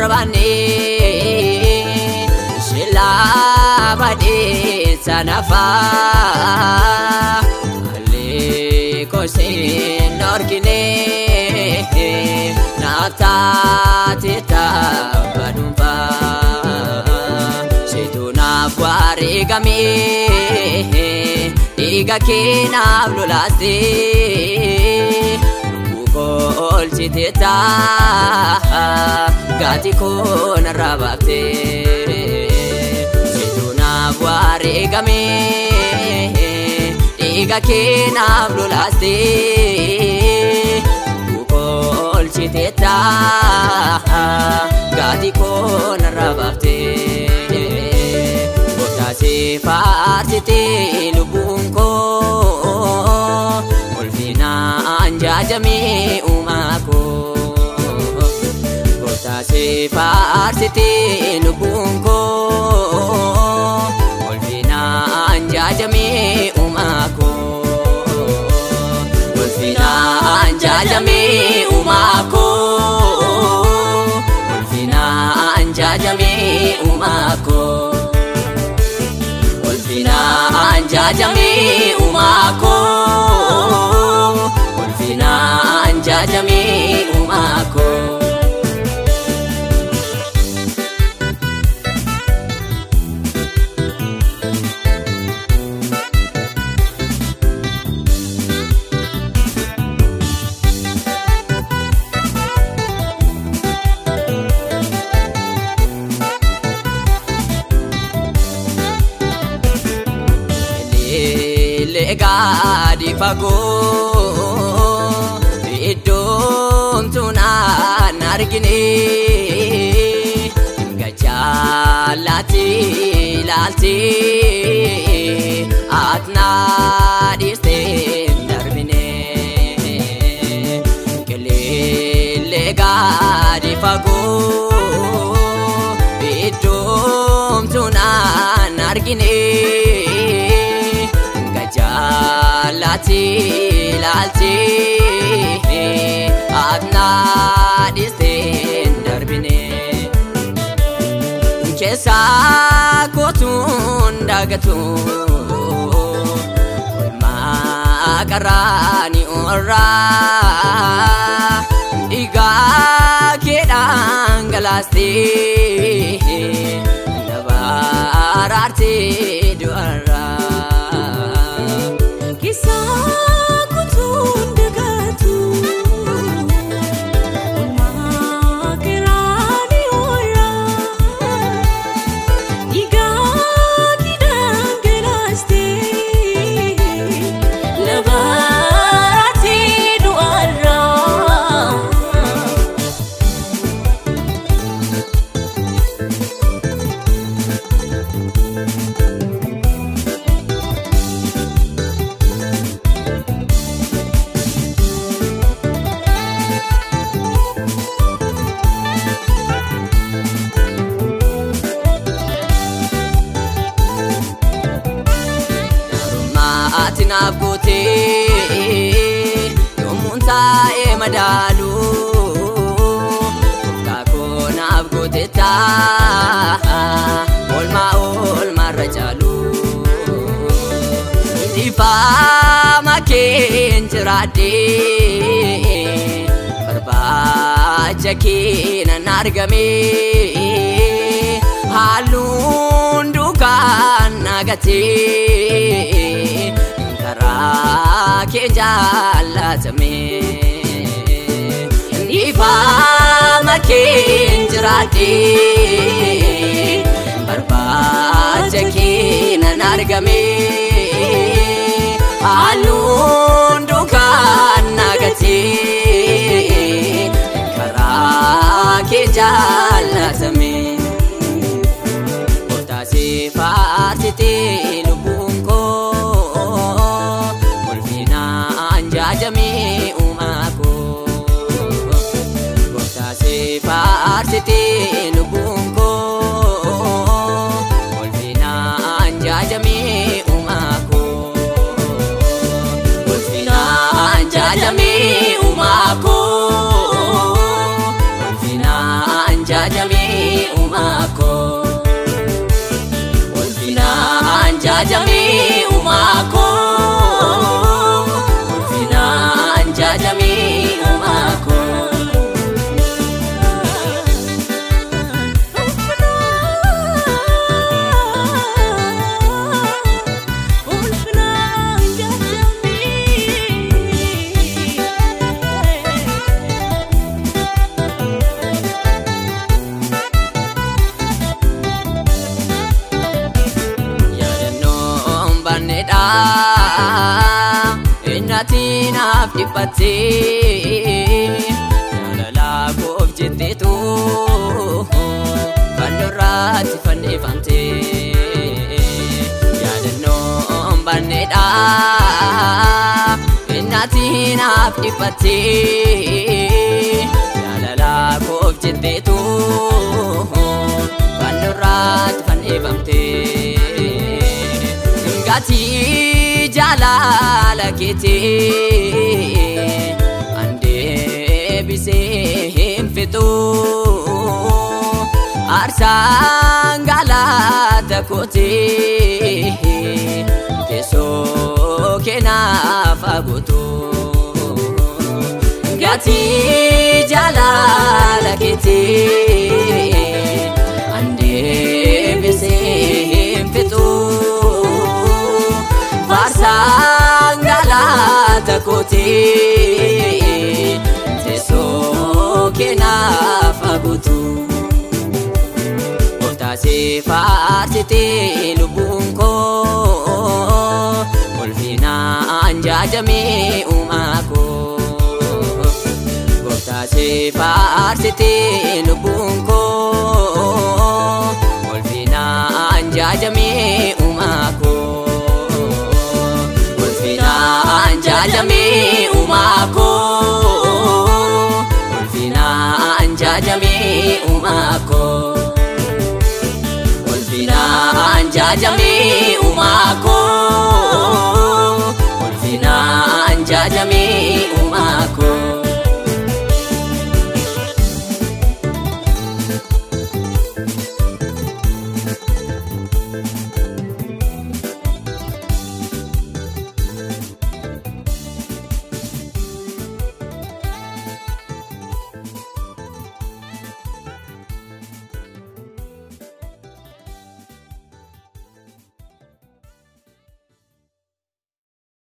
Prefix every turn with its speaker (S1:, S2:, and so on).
S1: barbani shila badi sanafa ali kosin orkine nafta tita badumpa situna kwari gami diga kina blulaste kol citita gati kon rabate situna wari game diga kina blulaste kol citita gati kon rabate botasi farsite lubunko anjajami umako botasi farsiti lubunko olfina anjajami umako olfina anjajami umako olfina anjajami umako olfina anjajami umako anjajami umako lega di pago idom tuna nargini gajalati lalti atna diste darbine kelele gadi fago idom tuna nargini gajalati lalti adna disten darbine kesa kotun dagatu makarani ora iga kedanggalasti nabararti duara kisa Nabuti yomunta madalu tako nabuti ta olma rajalu difa makin cerade barbaja kina nargame halun dukan nagati ke jalatame nifa makin jirade barbaja kina nargame alun dukan nagati kara ke jalatame botasi farsiti lubunko anjajami umako botasi farsiti lubunko olfina anjajami umako olfina anjajami umako olfina anjajami jajamee uumaa koo, ulfinaan jajamee uumaa koo. Inaaf dhiphattee jaalalaa koof jetteetu fannootti fannifamtee yaadannoon banneedha. Inaaf dhiphattee jaalalaa koof jetteetu fannootti fannifamtee gatii jaalala keetii andee bisee hin fixu aarsaan galata kootii teessoo keenaaf aguutu gatii jaalala keetii andee bisee hin fixu aarsaan galata kootii teessoo keenaaf aguutu. Gooftaasee faarsitee lubbuun koo, ulfinaan jajamee uumaa koo. Gooftaasee faarsitee lubbuun koo, ulfinaan jajamee uumaa koo. Jajamee uumaa koo, ulfinaan jajamee uumaa koo, ulfinaan jajamee uumaa koo, ulfinaan jajamee uumaa koo.